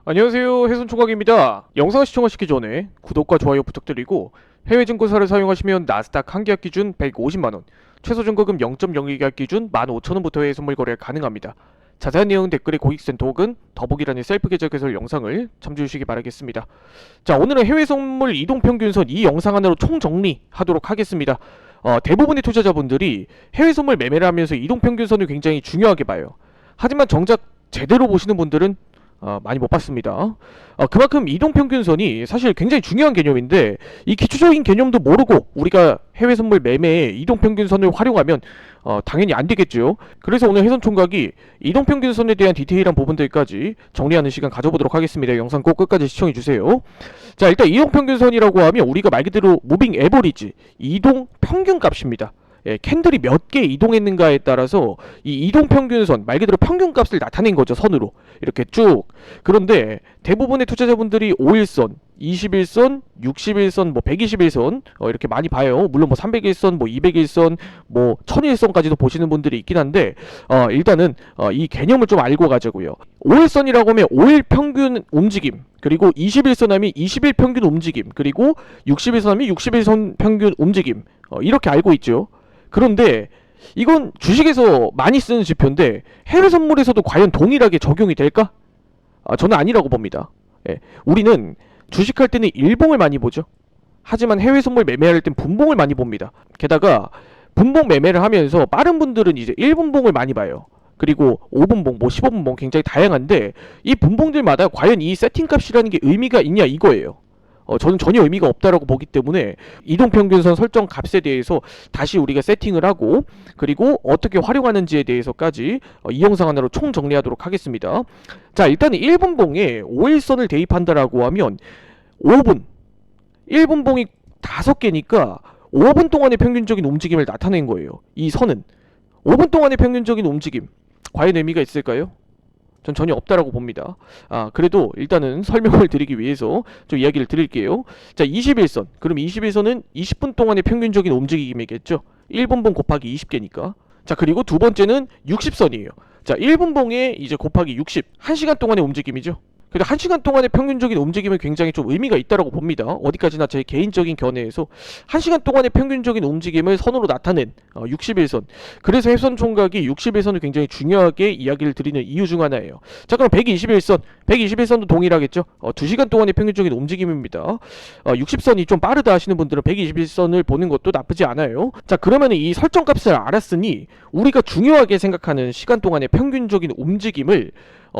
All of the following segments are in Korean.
안녕하세요, 해손총각입니다. 영상 시청하시기 전에 구독과 좋아요 부탁드리고 해외 증권사를 사용하시면 나스닥 한 계약 기준 150만원, 최소 증거금 0.02계약 기준 15,000원부터 해외 선물 거래 가능합니다. 자세한 내용 댓글에 고객센터 혹은 더보기란의 셀프 계좌 개설 영상을 참조해 주시기 바라겠습니다. 자, 오늘은 해외 선물 이동평균선 이 영상 하나로 총정리하도록 하겠습니다. 대부분의 투자자분들이 해외 선물 매매를 하면서 이동평균선을 굉장히 중요하게 봐요. 하지만 정작 제대로 보시는 분들은 많이 못 봤습니다. 그만큼 이동평균선이 사실 굉장히 중요한 개념인데 이 기초적인 개념도 모르고 우리가 해외 선물 매매에 이동평균선을 활용하면 당연히 안 되겠죠. 그래서 오늘 해손총각이 이동평균선에 대한 디테일한 부분들까지 정리하는 시간 가져보도록 하겠습니다. 영상 꼭 끝까지 시청해 주세요. 자, 일단 이동평균선이라고 하면 우리가 말 그대로 무빙 에버리지, 이동평균값입니다. 예, 캔들이 몇 개 이동했는가에 따라서 이 이동평균선, 말 그대로 평균값을 나타낸 거죠, 선으로 이렇게 쭉. 그런데 대부분의 투자자분들이 5일선, 21선, 61선, 뭐 121선 이렇게 많이 봐요. 물론 뭐 300일선, 뭐 200일선, 뭐 1000일선까지도 보시는 분들이 있긴 한데 일단은 이 개념을 좀 알고 가자고요. 5일선이라고 하면 5일 평균 움직임, 그리고 21선 하면 20일 평균 움직임, 그리고 60일선 하면 60일선 평균 움직임, 이렇게 알고 있죠. 그런데 이건 주식에서 많이 쓰는 지표인데 해외 선물에서도 과연 동일하게 적용이 될까? 저는 아니라고 봅니다. 예, 우리는 주식할 때는 일봉을 많이 보죠. 하지만 해외 선물 매매할 땐 분봉을 많이 봅니다. 게다가 분봉 매매를 하면서 빠른 분들은 이제 1분봉을 많이 봐요. 그리고 5분봉, 뭐 15분봉 굉장히 다양한데 이 분봉들마다 과연 이 세팅값이라는 게 의미가 있냐 이거예요. 저는 전혀 의미가 없다라고 보기 때문에 이동평균선 설정 값에 대해서 다시 우리가 세팅을 하고, 그리고 어떻게 활용하는지에 대해서까지 이 영상 하나로 총 정리하도록 하겠습니다. 자, 일단 1분봉에 5일선을 대입한다라고 하면 5분, 1분봉이 5개니까 5분 동안의 평균적인 움직임을 나타낸 거예요. 이 선은 5분 동안의 평균적인 움직임, 과연 의미가 있을까요? 전 전혀 없다라고 봅니다. 그래도 일단은 설명을 드리기 위해서 좀 이야기를 드릴게요. 자, 21선. 그럼 21선은 20분 동안의 평균적인 움직임이겠죠. 1분봉 곱하기 20개니까. 자, 그리고 두 번째는 60선이에요. 자, 1분봉에 이제 곱하기 60. 1시간 동안의 움직임이죠. 그래도 1시간 동안의 평균적인 움직임은 굉장히 좀 의미가 있다라고 봅니다. 어디까지나 제 개인적인 견해에서 1시간 동안의 평균적인 움직임을 선으로 나타낸 61선. 그래서 해선 총각이 61선을 굉장히 중요하게 이야기를 드리는 이유 중 하나예요. 자, 그럼 121선. 121선도 동일하겠죠. 2시간 동안의 평균적인 움직임입니다. 60선이 좀 빠르다 하시는 분들은 121선을 보는 것도 나쁘지 않아요. 자, 그러면 이 설정값을 알았으니 우리가 중요하게 생각하는 시간 동안의 평균적인 움직임을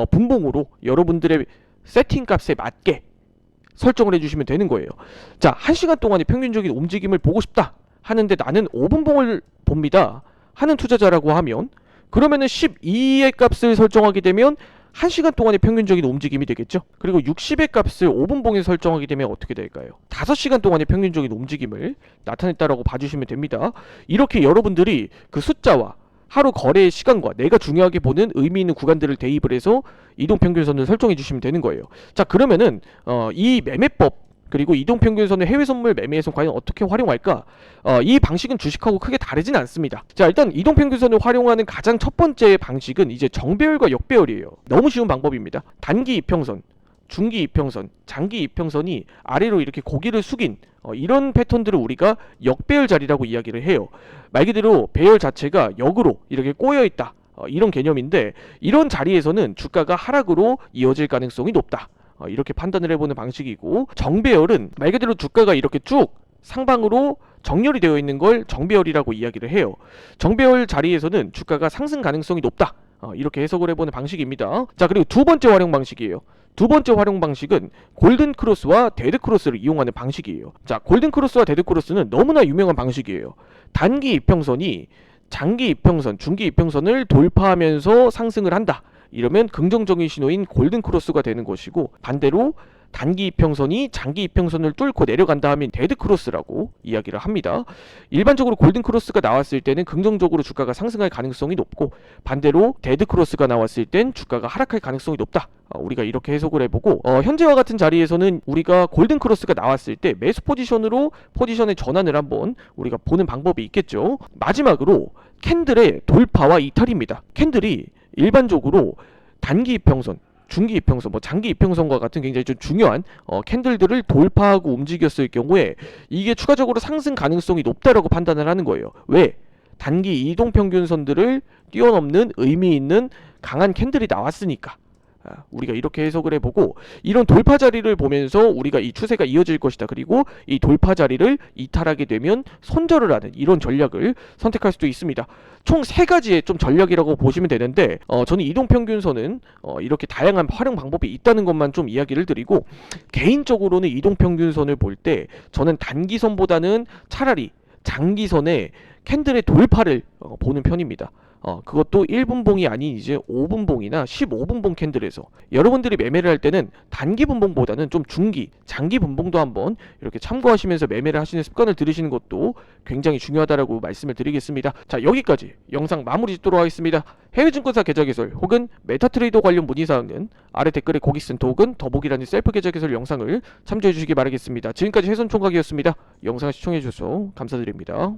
분봉으로 여러분들의 세팅 값에 맞게 설정을 해주시면 되는 거예요. 자, 1시간 동안의 평균적인 움직임을 보고 싶다 하는데 나는 5분봉을 봅니다 하는 투자자라고 하면, 그러면은 12의 값을 설정하게 되면 1시간 동안의 평균적인 움직임이 되겠죠. 그리고 60의 값을 5분봉에 설정하게 되면 어떻게 될까요? 5시간 동안의 평균적인 움직임을 나타냈다라고 봐주시면 됩니다. 이렇게 여러분들이 그 숫자와 하루 거래의 시간과 내가 중요하게 보는 의미 있는 구간들을 대입을 해서 이동평균선을 설정해 주시면 되는 거예요. 자, 그러면은 이 매매법, 그리고 이동평균선을 해외 선물 매매에서 과연 어떻게 활용할까? 이 방식은 주식하고 크게 다르진 않습니다. 자, 일단 이동평균선을 활용하는 가장 첫 번째 방식은 이제 정배열과 역배열이에요. 너무 쉬운 방법입니다. 단기 이평선, 중기 이평선, 장기 이평선이 아래로 이렇게 고개를 숙인 이런 패턴들을 우리가 역배열 자리라고 이야기를 해요. 말 그대로 배열 자체가 역으로 이렇게 꼬여 있다, 이런 개념인데 이런 자리에서는 주가가 하락으로 이어질 가능성이 높다, 이렇게 판단을 해보는 방식이고, 정배열은 말 그대로 주가가 이렇게 쭉 상방으로 정렬이 되어 있는 걸 정배열이라고 이야기를 해요. 정배열 자리에서는 주가가 상승 가능성이 높다, 이렇게 해석을 해보는 방식입니다. 자, 그리고 두 번째 활용 방식이에요. 두 번째 활용 방식은 골든 크로스와 데드 크로스를 이용하는 방식이에요. 자, 골든 크로스와 데드 크로스는 너무나 유명한 방식이에요. 단기 이평선이 장기 이평선, 중기 이평선을 돌파하면서 상승을 한다, 이러면 긍정적인 신호인 골든 크로스가 되는 것이고, 반대로 단기 이평선이 장기 이평선을 뚫고 내려간다 하면 데드 크로스라고 이야기를 합니다. 일반적으로 골든 크로스가 나왔을 때는 긍정적으로 주가가 상승할 가능성이 높고, 반대로 데드 크로스가 나왔을 땐 주가가 하락할 가능성이 높다, 우리가 이렇게 해석을 해보고, 현재와 같은 자리에서는 우리가 골든 크로스가 나왔을 때 매수 포지션으로 포지션의 전환을 한번 우리가 보는 방법이 있겠죠. 마지막으로 캔들의 돌파와 이탈입니다. 캔들이 일반적으로 단기 이평선, 중기 이평선, 뭐 장기 이평선과 같은 굉장히 좀 중요한 캔들들을 돌파하고 움직였을 경우에 이게 추가적으로 상승 가능성이 높다라고 판단을 하는 거예요. 왜? 단기 이동평균선들을 뛰어넘는 의미 있는 강한 캔들이 나왔으니까. 우리가 이렇게 해석을 해보고 이런 돌파 자리를 보면서 우리가 이 추세가 이어질 것이다. 그리고 이 돌파 자리를 이탈하게 되면 손절을 하는 이런 전략을 선택할 수도 있습니다. 총 세 가지의 좀 전략이라고 보시면 되는데 저는 이동평균선은 이렇게 다양한 활용 방법이 있다는 것만 좀 이야기를 드리고 개인적으로는 이동평균선을 볼 때 저는 단기선보다는 차라리 장기선의 캔들의 돌파를 보는 편입니다. 그것도 1분봉이 아닌 이제 5분봉이나 15분봉 캔들에서 여러분들이 매매를 할 때는 단기 분봉보다는 좀 중기, 장기 분봉도 한번 이렇게 참고하시면서 매매를 하시는 습관을 들이시는 것도 굉장히 중요하다라고 말씀을 드리겠습니다. 자, 여기까지 영상 마무리 짓도록 하겠습니다. 해외증권사 계좌개설 혹은 메타트레이더 관련 문의사항은 아래 댓글에 고객센터 혹은 더보기란의 셀프 계좌개설 영상을 참조해 주시기 바라겠습니다. 지금까지 해손총각이었습니다. 영상을 시청해 주셔서 감사드립니다.